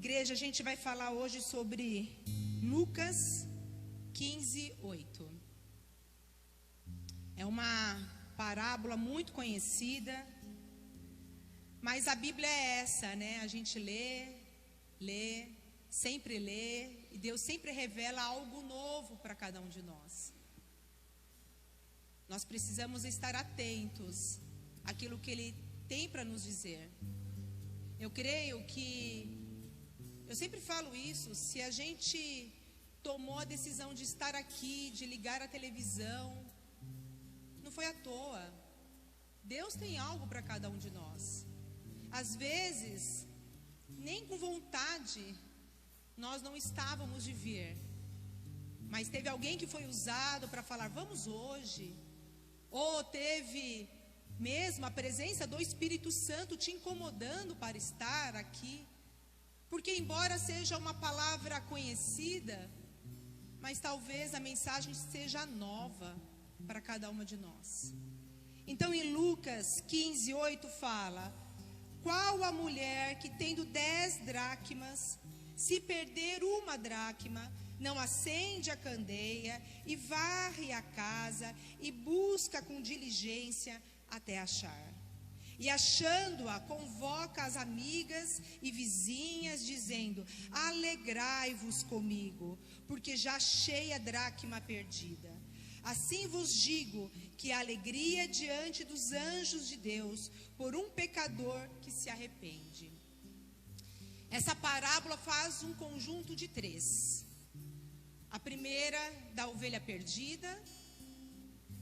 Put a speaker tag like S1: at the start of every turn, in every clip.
S1: Igreja, a gente vai falar hoje sobre Lucas 15:8. É uma parábola muito conhecida, mas a Bíblia é essa, né? A gente lê, sempre lê, e Deus sempre revela algo novo para cada um de nós. Nós precisamos estar atentos àquilo que Ele tem para nos dizer. Eu creio que, eu sempre falo isso, se a gente tomou a decisão de estar aqui, de ligar a televisão, não foi à toa. Deus tem algo para cada um de nós. Às vezes, nem com vontade, nós não estávamos de vir, mas teve alguém que foi usado para falar, vamos hoje. Ou teve mesmo a presença do Espírito Santo te incomodando para estar aqui. Porque embora seja uma palavra conhecida, mas talvez a mensagem seja nova para cada uma de nós. Então em Lucas 15:8 fala: qual a mulher que tendo 10 dracmas, se perder uma dracma, não acende a candeia e varre a casa e busca com diligência até achar? E achando-a, convoca as amigas e vizinhas, dizendo: alegrai-vos comigo, porque já achei a dracma perdida. Assim vos digo que a alegria diante dos anjos de Deus por um pecador que se arrepende. Essa parábola faz um conjunto de 3. A primeira da ovelha perdida,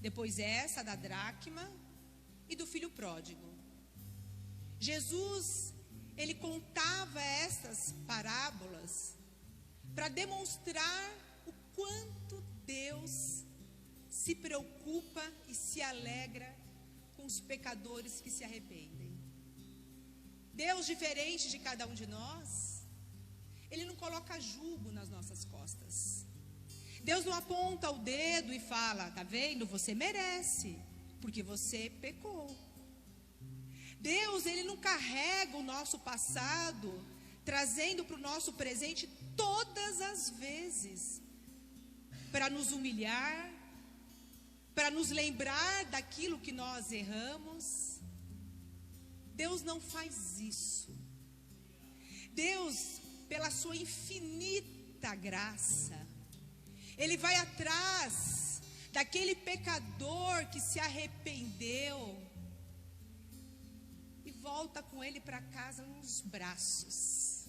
S1: depois essa da dracma e do filho pródigo. Jesus, ele contava essas parábolas para demonstrar o quanto Deus se preocupa e se alegra com os pecadores que se arrependem. Deus, diferente de cada um de nós, Ele não coloca julgo nas nossas costas. Deus não aponta o dedo e fala, tá vendo? Você merece, porque você pecou. Deus, Ele não carrega o nosso passado, trazendo para o nosso presente todas as vezes, para nos humilhar, para nos lembrar daquilo que nós erramos. Deus não faz isso. Deus, pela sua infinita graça, Ele vai atrás daquele pecador que se arrependeu e volta com ele para casa nos braços.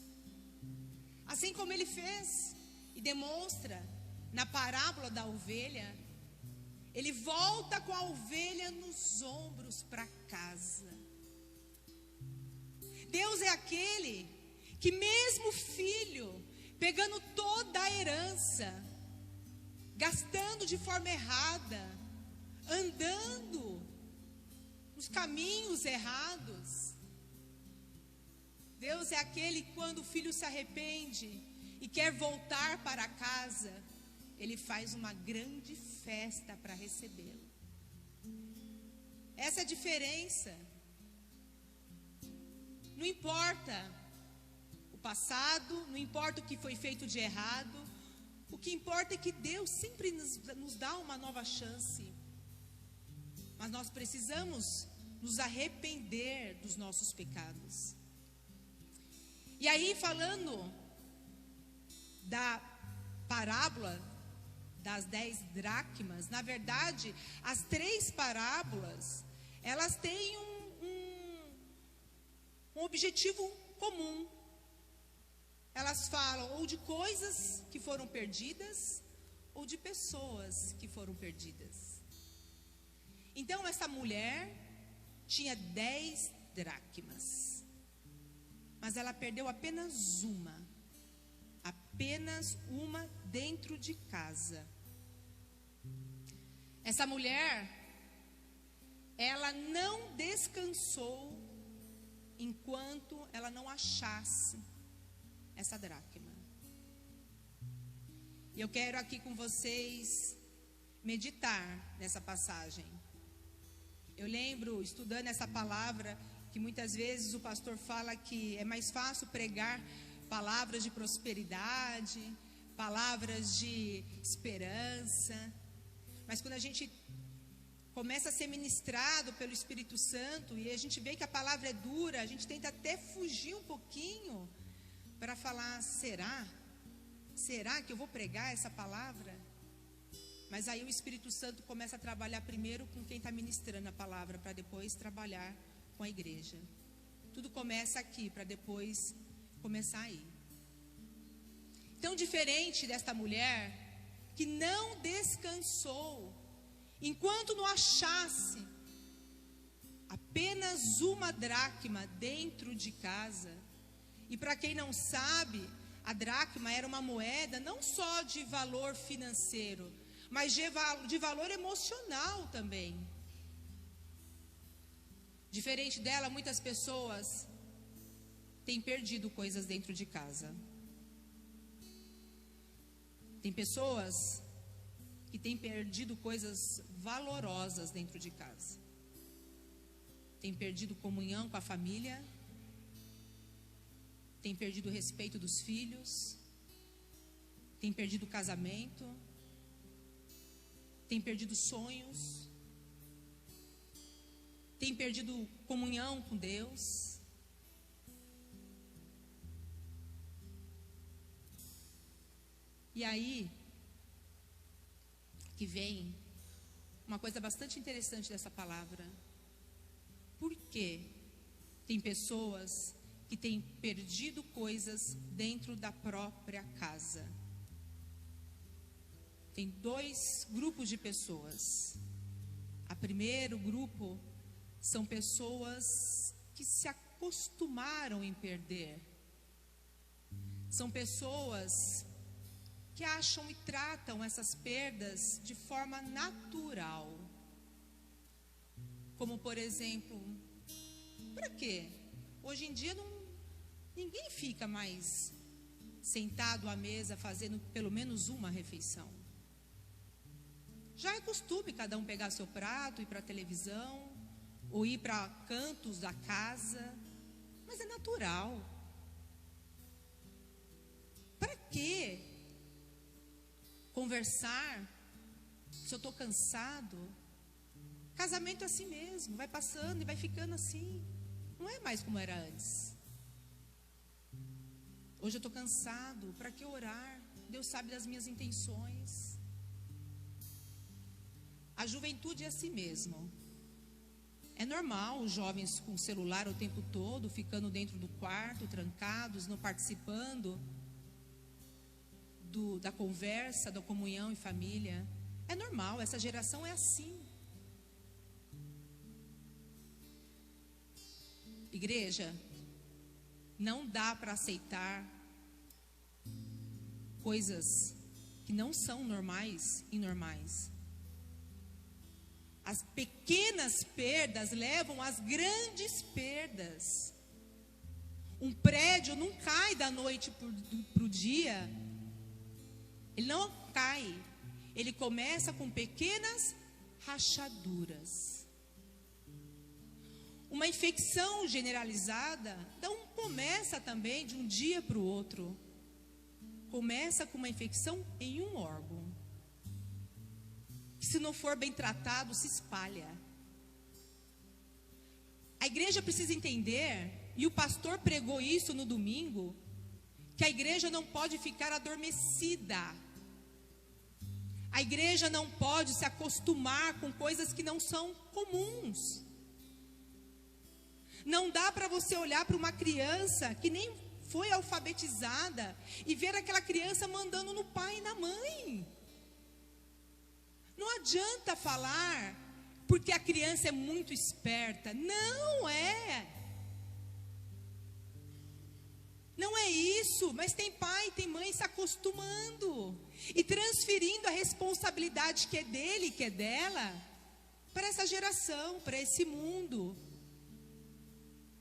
S1: Assim como Ele fez e demonstra na parábola da ovelha, Ele volta com a ovelha nos ombros para casa. Deus é aquele que mesmo o filho, pegando toda a herança, gastando de forma errada, andando nos caminhos errados, Deus é aquele que quando o filho se arrepende e quer voltar para casa, Ele faz uma grande festa para recebê-lo. Essa é a diferença. Não importa o passado, não importa o que foi feito de errado, o que importa é que Deus sempre nos dá uma nova chance. Mas nós precisamos nos arrepender dos nossos pecados. E aí, falando da parábola das 10 dracmas, na verdade, as 3 parábolas, elas têm um objetivo comum. Elas falam ou de coisas que foram perdidas, ou de pessoas que foram perdidas. Então, essa mulher tinha 10 dracmas, mas ela perdeu apenas uma dentro de casa. Essa mulher, ela não descansou enquanto ela não achasse essa dracma. E eu quero aqui com vocês meditar nessa passagem. Eu lembro, estudando essa palavra, que muitas vezes o pastor fala que é mais fácil pregar palavras de prosperidade, palavras de esperança. Mas quando a gente começa a ser ministrado pelo Espírito Santo e a gente vê que a palavra é dura, a gente tenta até fugir um pouquinho para falar, será? Será que eu vou pregar essa palavra? Mas aí o Espírito Santo começa a trabalhar primeiro com quem está ministrando a palavra, para depois trabalhar com a igreja. Tudo começa aqui, para depois começar aí. Então, diferente desta mulher, que não descansou, enquanto não achasse apenas uma dracma dentro de casa. E para quem não sabe, a dracma era uma moeda não só de valor financeiro, mas de valor emocional também. Diferente dela, muitas pessoas têm perdido coisas dentro de casa. Tem pessoas que têm perdido coisas valorosas dentro de casa. Tem perdido comunhão com a família. Tem perdido o respeito dos filhos. Tem perdido o casamento. Tem perdido sonhos. Tem perdido comunhão com Deus. E aí que vem uma coisa bastante interessante dessa palavra. Por quê? Tem pessoas que têm perdido coisas dentro da própria casa. Tem dois grupos de pessoas. O primeiro grupo são pessoas que se acostumaram em perder. São pessoas que acham e tratam essas perdas de forma natural. Como, por exemplo, para quê? Hoje em dia ninguém fica mais sentado à mesa fazendo pelo menos uma refeição. Já é costume cada um pegar seu prato, ir para a televisão, ou ir para cantos da casa, mas é natural. Para quê conversar se eu estou cansado? Casamento é assim mesmo, vai passando e vai ficando assim. Não é mais como era antes. Hoje eu estou cansado, para que orar? Deus sabe das minhas intenções. A juventude é assim mesmo. É normal os jovens com celular o tempo todo, ficando dentro do quarto, trancados, não participando da conversa, da comunhão em família. É normal, essa geração é assim. Igreja, não dá para aceitar coisas que não são normais e normais. As pequenas perdas levam às grandes perdas. Um prédio não cai da noite para o dia. Ele não cai. Ele começa com pequenas rachaduras. Uma infecção generalizada não começa também de um dia para o outro. Começa com uma infecção em um órgão. Se não for bem tratado, se espalha. A igreja precisa entender, e o pastor pregou isso no domingo, que a igreja não pode ficar adormecida. A igreja não pode se acostumar com coisas que não são comuns. Não dá para você olhar para uma criança que nem foi alfabetizada e ver aquela criança mandando no pai e na mãe. Não adianta falar porque a criança é muito esperta. Não é. Não é isso, mas tem pai, tem mãe se acostumando e transferindo a responsabilidade que é dele, que é dela, para essa geração, para esse mundo.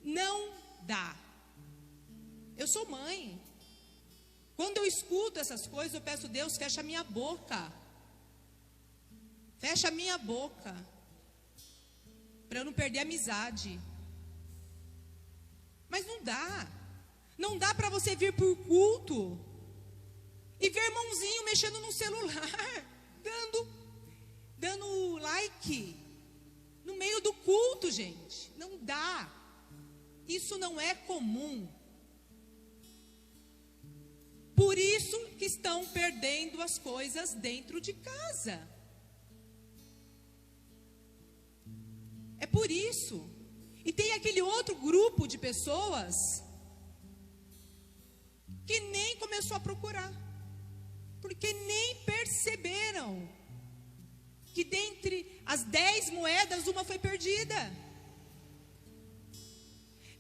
S1: Não dá. Eu sou mãe. Quando eu escuto essas coisas, eu peço, Deus, fecha a minha boca. Fecha a minha boca, para eu não perder a amizade. Mas não dá. Não dá para você vir por culto e ver irmãozinho mexendo no celular, dando like no meio do culto, gente. Não dá. Isso não é comum. Por isso que estão perdendo as coisas dentro de casa. É por isso. E tem aquele outro grupo de pessoas que nem começou a procurar, porque nem perceberam que dentre as 10 moedas, uma foi perdida.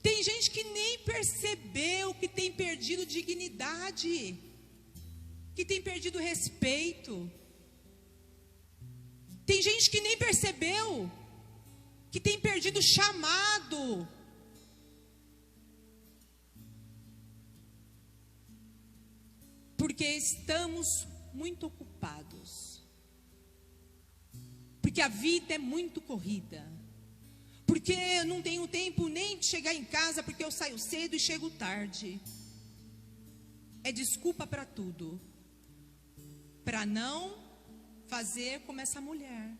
S1: Tem gente que nem percebeu que tem perdido dignidade, que tem perdido respeito. Tem gente que nem percebeu que tem perdido chamado. Porque estamos muito ocupados. Porque a vida é muito corrida. Porque eu não tenho tempo nem de chegar em casa, porque eu saio cedo e chego tarde. É desculpa para tudo. Para não fazer como essa mulher,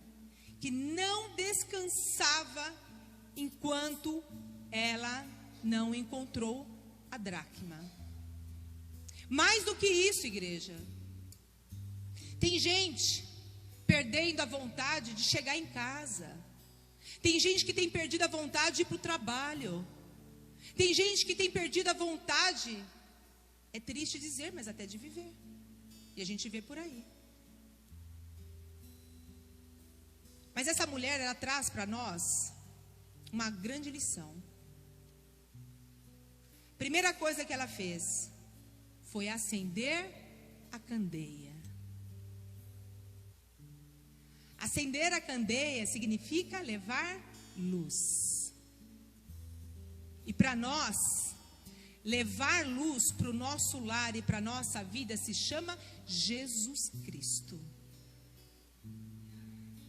S1: que não descansava enquanto ela não encontrou a dracma. Mais do que isso, igreja, tem gente perdendo a vontade de chegar em casa. Tem gente que tem perdido a vontade de ir para o trabalho. Tem gente que tem perdido a vontade, é triste dizer, mas até de viver. E a gente vê por aí. Mas essa mulher, ela traz para nós uma grande lição. Primeira coisa que ela fez foi acender a candeia. Acender a candeia significa levar luz. E para nós, levar luz para o nosso lar e para a nossa vida se chama Jesus Cristo.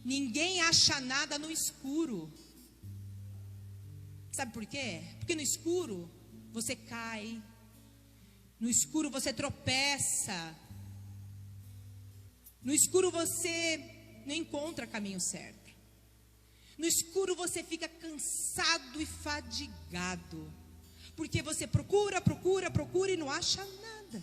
S1: Ninguém acha nada no escuro. Sabe por quê? Porque no escuro você cai. No escuro você tropeça. No escuro você não encontra caminho certo. No escuro você fica cansado e fadigado. Porque você procura e não acha nada.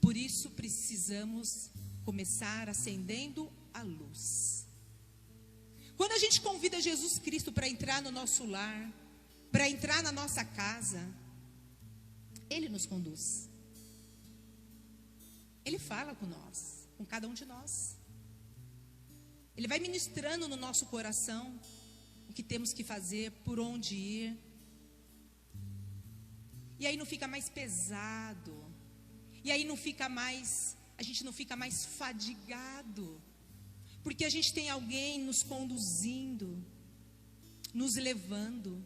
S1: Por isso precisamos começar acendendo a luz. Quando a gente convida Jesus Cristo para entrar no nosso lar, para entrar na nossa casa, Ele nos conduz. Ele fala com nós, com cada um de nós. Ele vai ministrando no nosso coração o que temos que fazer, por onde ir. E aí não fica mais pesado. E aí não fica mais, a gente não fica mais fadigado. Porque a gente tem alguém nos conduzindo, nos levando.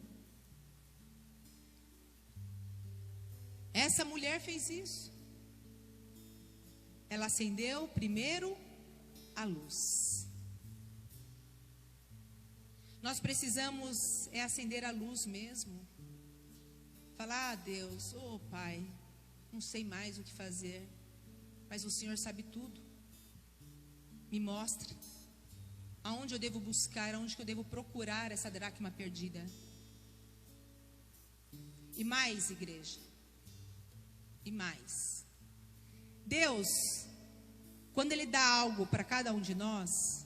S1: Essa mulher fez isso. Ela acendeu primeiro a luz. Nós precisamos acender a luz mesmo. Falar, ah, Deus, oh Pai, não sei mais o que fazer, mas o Senhor sabe tudo. Me mostre aonde eu devo buscar, aonde eu devo procurar essa dracma perdida. E mais, igreja, e mais. Deus, quando Ele dá algo para cada um de nós,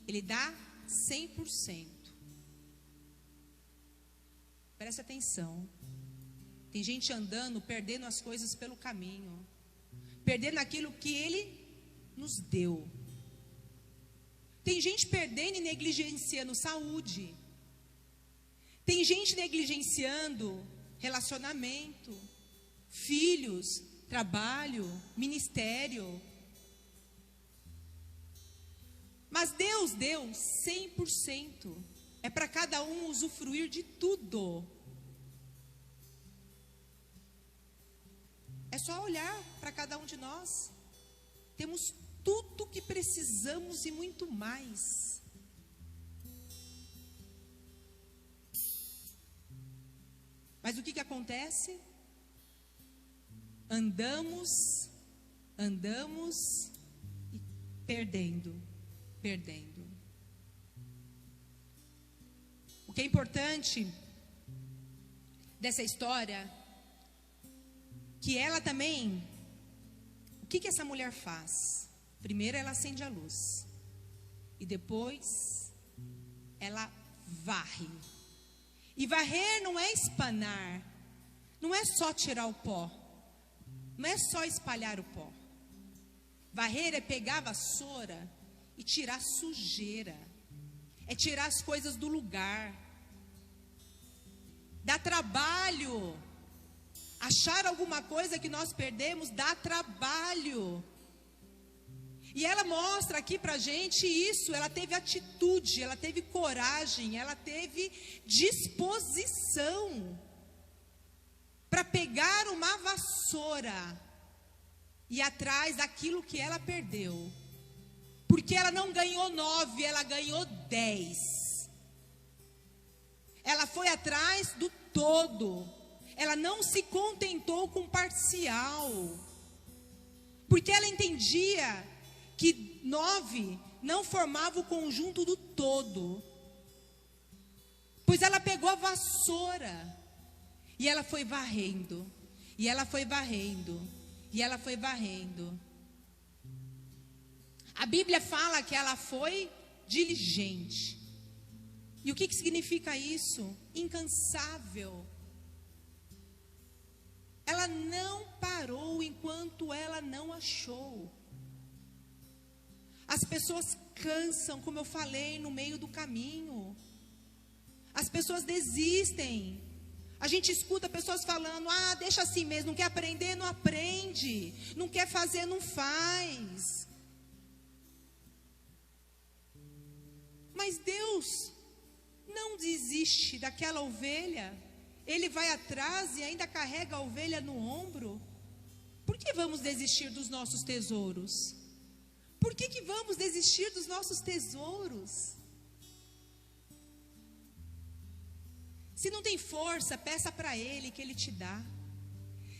S1: Ele dá 100%. Preste atenção. Tem gente andando, perdendo as coisas pelo caminho, perdendo aquilo que Ele nos deu. Tem gente perdendo e negligenciando saúde. Tem gente negligenciando relacionamento, filhos, trabalho, ministério. Mas Deus deu 100%. É para cada um usufruir de tudo. É só olhar para cada um de nós. Temos tudo que precisamos e muito mais. Mas o que acontece? Andamos e perdendo. O que é importante dessa história, que ela também, o que essa mulher faz? Primeiro ela acende a luz, e depois ela varre. E varrer não é espanar, não é só tirar o pó, não é só espalhar o pó. Varrer é pegar a vassoura e tirar sujeira, é tirar as coisas do lugar. Dá trabalho. Achar alguma coisa que nós perdemos dá trabalho. E ela mostra aqui pra gente isso. Ela teve atitude, ela teve coragem, ela teve disposição para pegar uma vassoura e ir atrás daquilo que ela perdeu. Porque ela não ganhou 9, ela ganhou 10. Ela foi atrás do todo. Ela não se contentou com parcial. Porque ela entendia que 9 não formava o conjunto do todo. Pois ela pegou a vassoura e ela foi varrendo. E ela foi varrendo. E ela foi varrendo. A Bíblia fala que ela foi diligente. E o que significa isso? Incansável. Ela não parou enquanto ela não achou. As pessoas cansam, como eu falei, no meio do caminho. As pessoas desistem. A gente escuta pessoas falando: ah, deixa assim mesmo, não quer aprender, não aprende. Não quer fazer, não faz. Mas Deus não desiste daquela ovelha. Ele vai atrás e ainda carrega a ovelha no ombro. Por que vamos desistir dos nossos tesouros? Por que vamos desistir dos nossos tesouros? Se não tem força, peça para Ele que Ele te dá.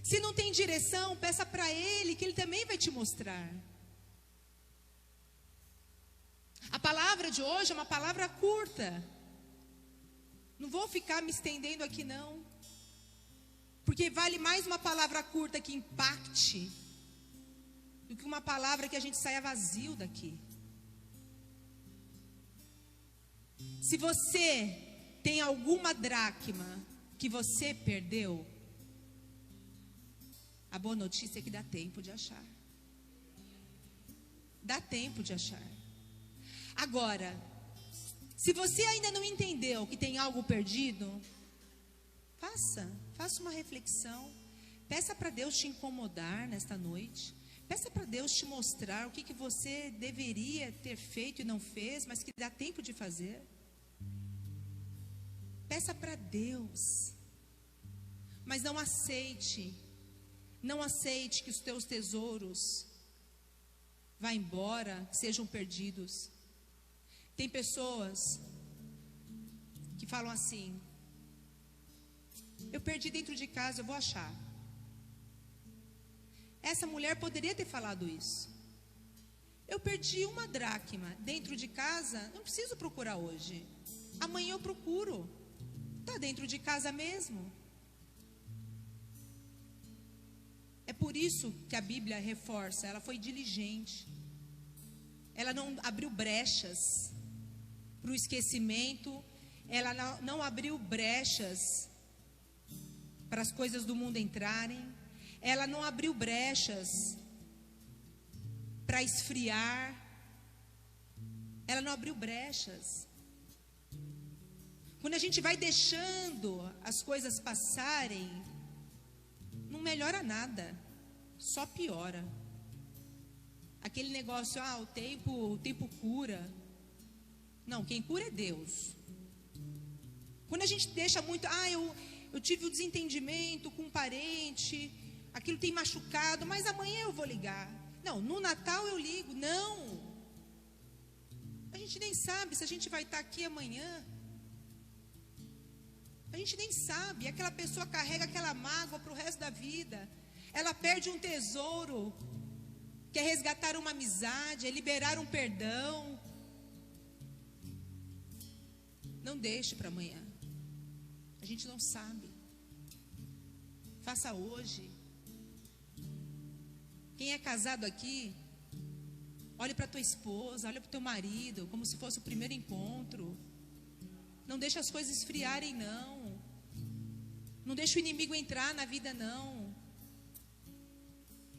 S1: Se não tem direção, peça para Ele que Ele também vai te mostrar. A palavra de hoje é uma palavra curta. Não vou ficar me estendendo aqui não. Porque vale mais uma palavra curta que impacte do que uma palavra que a gente saia vazio daqui. Se você tem alguma dracma que você perdeu, a boa notícia é que dá tempo de achar. Dá tempo de achar. Agora, se você ainda não entendeu que tem algo perdido, faça uma reflexão. Peça para Deus te incomodar nesta noite. Peça para Deus te mostrar o que você deveria ter feito e não fez, mas que dá tempo de fazer. Peça para Deus. Mas não aceite que os teus tesouros vá embora, sejam perdidos. Tem pessoas que falam assim: eu perdi dentro de casa, eu vou achar. Essa mulher poderia ter falado isso. Eu perdi uma dracma dentro de casa, não preciso procurar hoje. Amanhã eu procuro. Está dentro de casa mesmo. É por isso que a Bíblia reforça, ela foi diligente. Ela não abriu brechas para o esquecimento. Ela não abriu brechas para as coisas do mundo entrarem. Ela não abriu brechas para esfriar. Ela não abriu brechas. Quando a gente vai deixando as coisas passarem, não melhora nada, só piora. Aquele negócio, o tempo cura. Não, quem cura é Deus. Quando a gente deixa muito, eu tive um desentendimento com um parente, aquilo tem machucado, mas amanhã eu vou ligar. Não, no Natal eu ligo. Não. A gente nem sabe se a gente vai estar aqui amanhã. A gente nem sabe. Aquela pessoa carrega aquela mágoa para o resto da vida. Ela perde um tesouro, que é resgatar uma amizade, é liberar um perdão. Não deixe para amanhã. A gente não sabe. Faça hoje. Quem é casado aqui, olhe para tua esposa, olhe para o teu marido, como se fosse o primeiro encontro. Não deixe as coisas esfriarem, não. Não deixe o inimigo entrar na vida, não.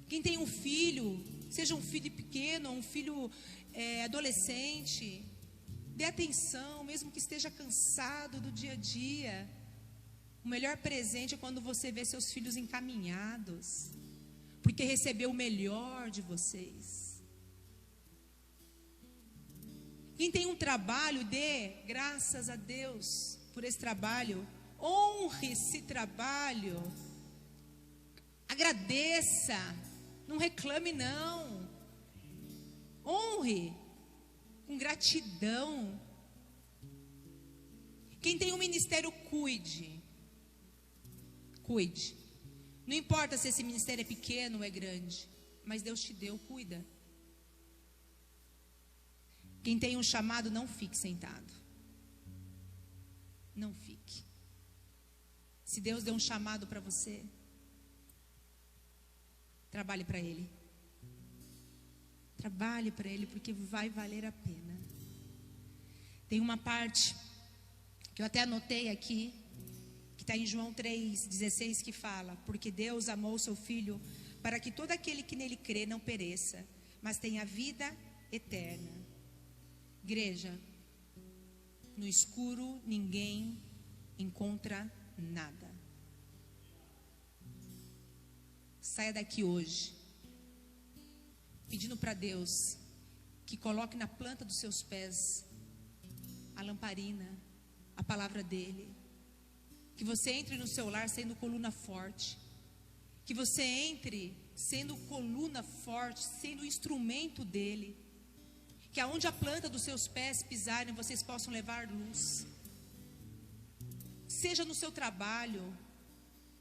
S1: Quem tem um filho, seja um filho pequeno, um filho adolescente, dê atenção, mesmo que esteja cansado do dia a dia. O melhor presente é quando você vê seus filhos encaminhados, porque recebeu o melhor de vocês. Quem tem um trabalho, dê graças a Deus por esse trabalho. Honre esse trabalho. Agradeça. Não reclame, não. Honre com gratidão. Quem tem um ministério, cuide. Cuide. Não importa se esse ministério é pequeno ou é grande, mas Deus te deu, cuida. Quem tem um chamado, não fique sentado. Não fique. Se Deus deu um chamado para você, trabalhe para Ele. Trabalhe para Ele, porque vai valer a pena. Tem uma parte que eu até anotei aqui, que está em João 3,16, que fala: porque Deus amou o seu Filho, para que todo aquele que nele crê não pereça, mas tenha vida eterna. Igreja, no escuro ninguém encontra nada. Saia daqui hoje, pedindo para Deus que coloque na planta dos seus pés a lamparina, a palavra dEle. Que você entre no seu lar sendo coluna forte. Que você entre sendo coluna forte, sendo instrumento dEle. Que aonde a planta dos seus pés pisarem, vocês possam levar luz. Seja no seu trabalho,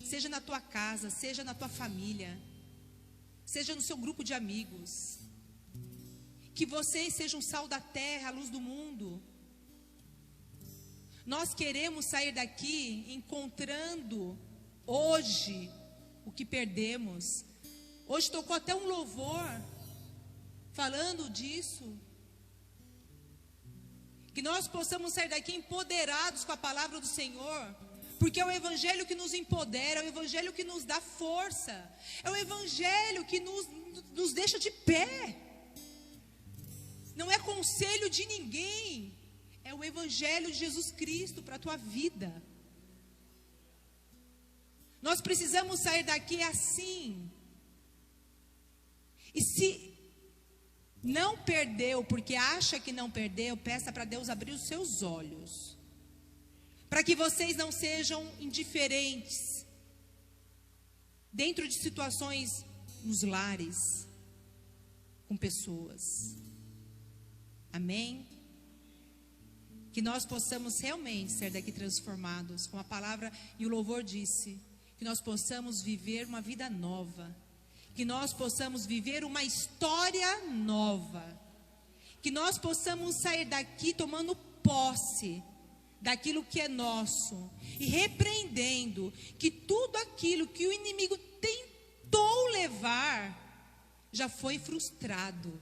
S1: seja na tua casa, seja na tua família, seja no seu grupo de amigos. Que vocês sejam sal da terra, a luz do mundo. Nós queremos sair daqui encontrando hoje o que perdemos. Hoje tocou até um louvor falando disso. Que nós possamos sair daqui empoderados com a palavra do Senhor, porque é o Evangelho que nos empodera, é o Evangelho que nos dá força, é o Evangelho que nos deixa de pé. Não é conselho de ninguém, é o Evangelho de Jesus Cristo para a tua vida. Nós precisamos sair daqui assim. E se não perdeu, porque acha que não perdeu, peça para Deus abrir os seus olhos, para que vocês não sejam indiferentes dentro de situações nos lares, com pessoas. Amém? Que nós possamos realmente sair daqui transformados, como a palavra e o louvor disse, que nós possamos viver uma vida nova, que nós possamos viver uma história nova, que nós possamos sair daqui tomando posse daquilo que é nosso e repreendendo que tudo aquilo que o inimigo tentou levar já foi frustrado.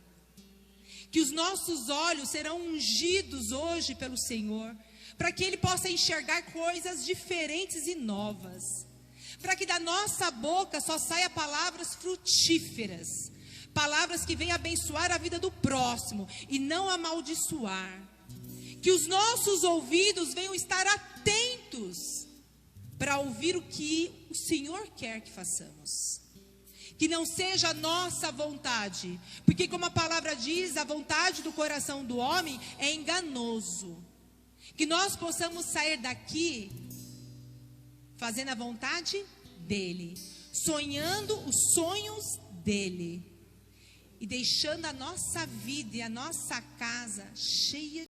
S1: Que os nossos olhos serão ungidos hoje pelo Senhor, para que Ele possa enxergar coisas diferentes e novas. Para que da nossa boca só saia palavras frutíferas, palavras que venham abençoar a vida do próximo e não amaldiçoar. Que os nossos ouvidos venham estar atentos para ouvir o que o Senhor quer que façamos. Que não seja a nossa vontade, porque como a palavra diz, a vontade do coração do homem é enganoso. Que nós possamos sair daqui fazendo a vontade dEle, sonhando os sonhos dEle e deixando a nossa vida e a nossa casa cheia